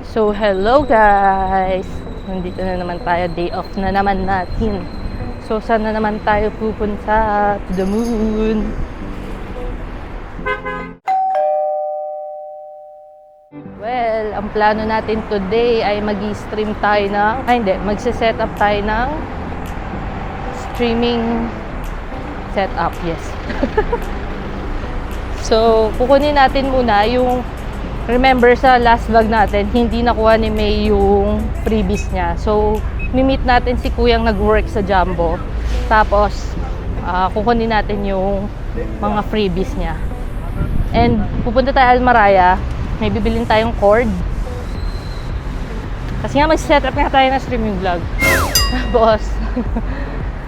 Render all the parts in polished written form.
So, hello guys! Nandito na naman tayo. Day off na naman natin. So, saan na naman tayo pupunta? To the moon! Well, ang plano natin today ay mag-stream tayo ng... magse-set up tayo ng streaming setup. Yes. So, kukunin natin muna yung... Remember sa last vlog natin, hindi nakuha ni May yung freebies niya. So, mi-meet natin si Kuyang nag-work sa Jumbo. Tapos, kukunin natin yung mga freebies niya. And, pupunta tayo Almaraya. May bibilin tayong cord. Kasi nga, mag-setup nga tayo na streaming vlog. Boss.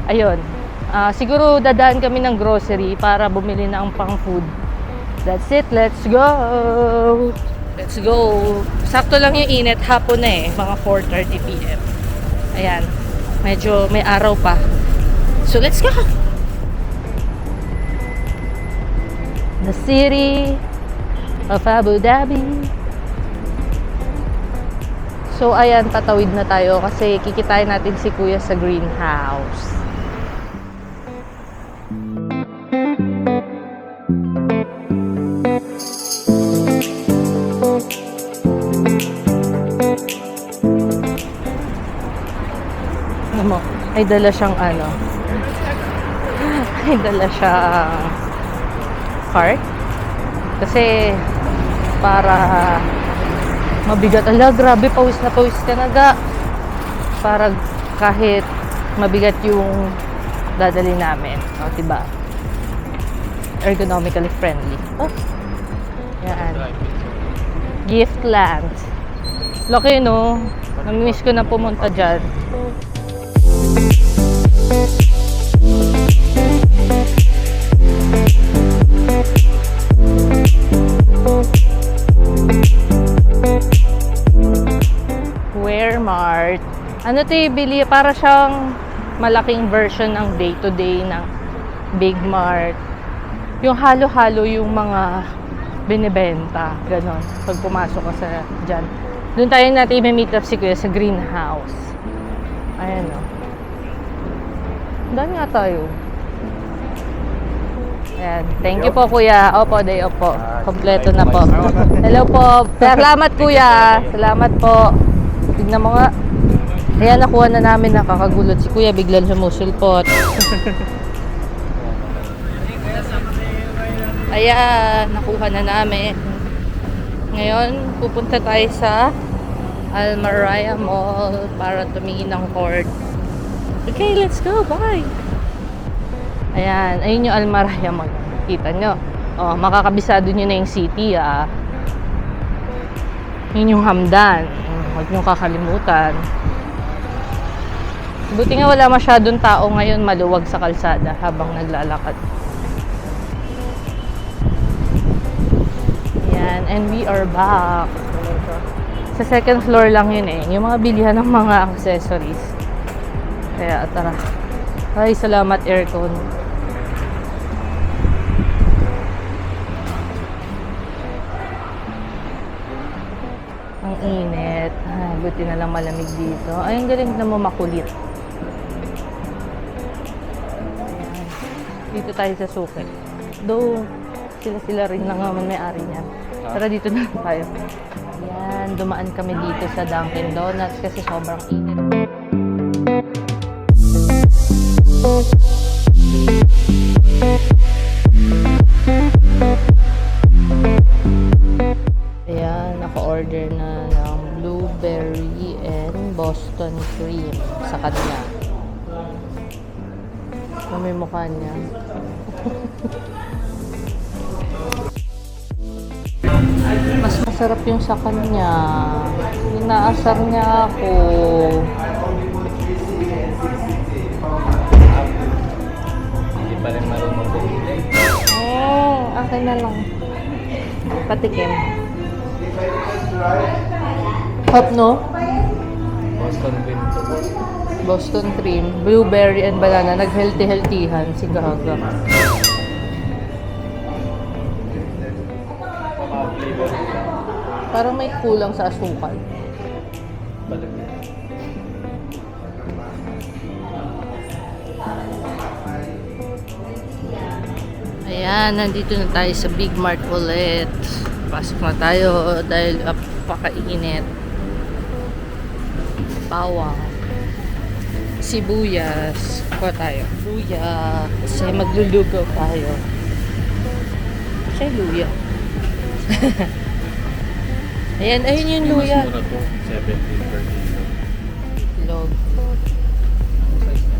Ayun. Siguro dadaan kami ng grocery para bumili ng pang-food. That's it. Let's go! Let's go! Sakto lang yung init. Hapon na mga 4:30 PM. Ayan. Medyo may araw pa. So, let's go! The city of Abu Dhabi. So, ayan. Patawid na tayo kasi kikitain natin si Kuya sa greenhouse. Ay dala siyang ay dala siyang cart kasi para mabigat. Ala, grabe, pawis na pawis ka na ga. Para kahit mabigat yung dadali namin, diba? Ergonomically friendly. Yan. Gift land. Laki, no? Nami-miss ko na pumunta dyan. Mart. Ano ito ibili? Para siyang malaking version ng day-to-day ng Big Mart. Yung halo-halo yung mga binibenta. Ganon. Pag pumasok ka sa dyan. Doon tayo natin i-meet up si Kuya sa greenhouse. Ayan o. Dami nga tayo. Ayan. Thank you po, Kuya. Opo, day off po. Kompleto na po. Hello po. Salamat, Kuya. Salamat po. Tignan mo nga. Ayan, nakuha na namin. Nakakagulot si Kuya. Biglang sumusulpot. Ayan, nakuha na namin. Ngayon, pupunta tayo sa Almaraya Mall para tumingin ng cord. Okay, let's go. Bye! Ayan, ayun yung Almaraya Mall. Kita nyo. Makakabisado nyo na yung city, Yun yung Hamdan. Huwag nyo kakalimutan. Buti nga wala masyadong tao ngayon, maluwag sa kalsada habang naglalakad. Yan, and we are back. Sa second floor lang yun yung mga bilihan ng mga accessories. Kaya tara. Ay, salamat aircon. Ang init. Ay, buti na lang malamig dito. Ay, ang galing na mo makulit. Ayan. Dito tayo sa suki. Though, sila rin lang naman may-ari niya. Tara, dito na tayo. Ayan, dumaan kami dito sa Dunkin Donuts kasi sobrang init. Ayan, naka-order na ng blueberry and Boston cream sa kanya. May mukha niya. Mas masarap yung sa kanya. Inaasar niya ako. Hindi pa rin marunong bumili. Akin na lang. Patikim. Hop, no? Boston cream to. Boston cream, blueberry and banana. Nag-healthy-healthyhan si Gaga. Parang may kulang sa asukal. Palagyan. Ayan, nandito na tayo sa Big Mart ulit. Pasok na tayo dahil napakainit. Bawang. Sibuyas. Kuha tayo. Luya. Kasi maglulugaw tayo. Siya luya. Ayan, ayun yung luya. Mas mura to. 17 per kilo. Log. Ang size niya.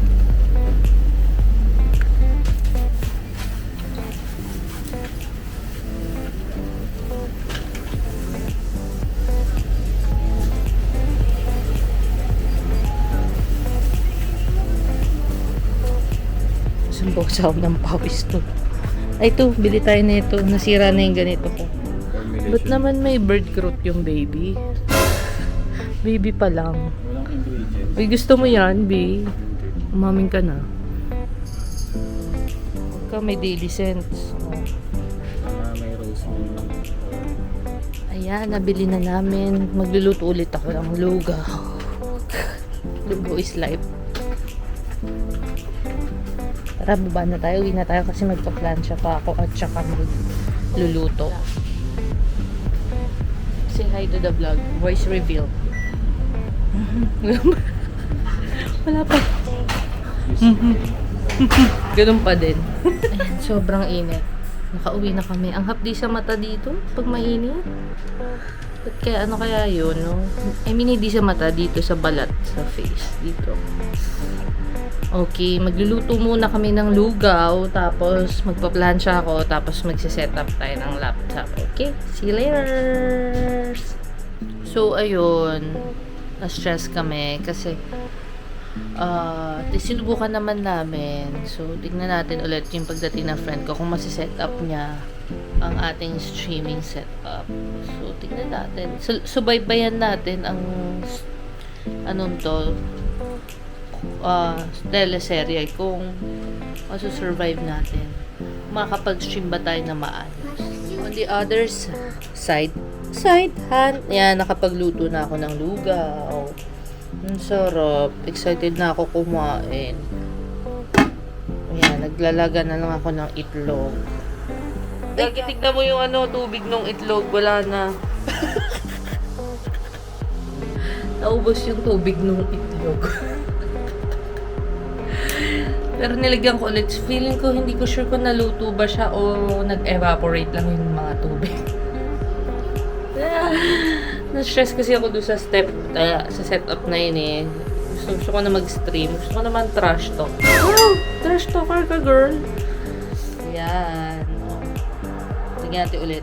Sumbosa ako ng pawis to. Ay, to, bili tayo na ito. Nasira na yung ganito ko. Ba't naman may bird growth yung baby? Baby pa lang. Walang ingredients. Uy, gusto mo yan, B? Umaming ka na. Huwag ka may daily sense. Oh. May rosemary. Ayan, nabili na namin. Magluluto ulit ako ng lugaw. Lugaw is life. Tara, baba na tayo. Uwi na tayo kasi magpa-plancha pa ako at saka magluluto. Say hi to the vlog. Voice reveal. Wala pa. Ganun pa din. Ayan, sobrang init. Nakauwi na kami. Ang hapdi sa mata dito pag mainit. Ba't kaya, ano kaya yun, no? I mean, hindi sa mata, dito sa balat, sa face, dito. Okay, magluluto muna kami ng lugaw, tapos magpa-plancha ako, tapos magsiset up tayo ng laptop. Okay, see you later! So, ayun, na-stress kami kasi sinubukan naman namin. So, tignan natin ulit yung pagdating ng friend ko kung masiset up niya ang ating streaming setup. So, tignan natin. Subaybayan natin ang anong to, teleserye kung masu-survive natin. Makakapag-stream ba tayo na maayos? On the other side hand, yan, nakapagluto na ako ng lugaw. Ang sarap. Excited na ako kumain. Ayan, naglalaga na lang ako ng itlog. Tignan mo yung tubig ng itlog. Wala na. Naubos yung tubig ng itlog. Pero nilagyan ko ulit. Feeling ko, hindi ko sure kung naluto ba siya o nag-evaporate lang yung mga tubig. Na-stress kasi ako doon sa sa setup na yun eh. Gusto ko na mag-stream. Gusto ko naman trash talk. Wow! Trash talker ka, girl! Yan. Oh. Tingnan natin ulit.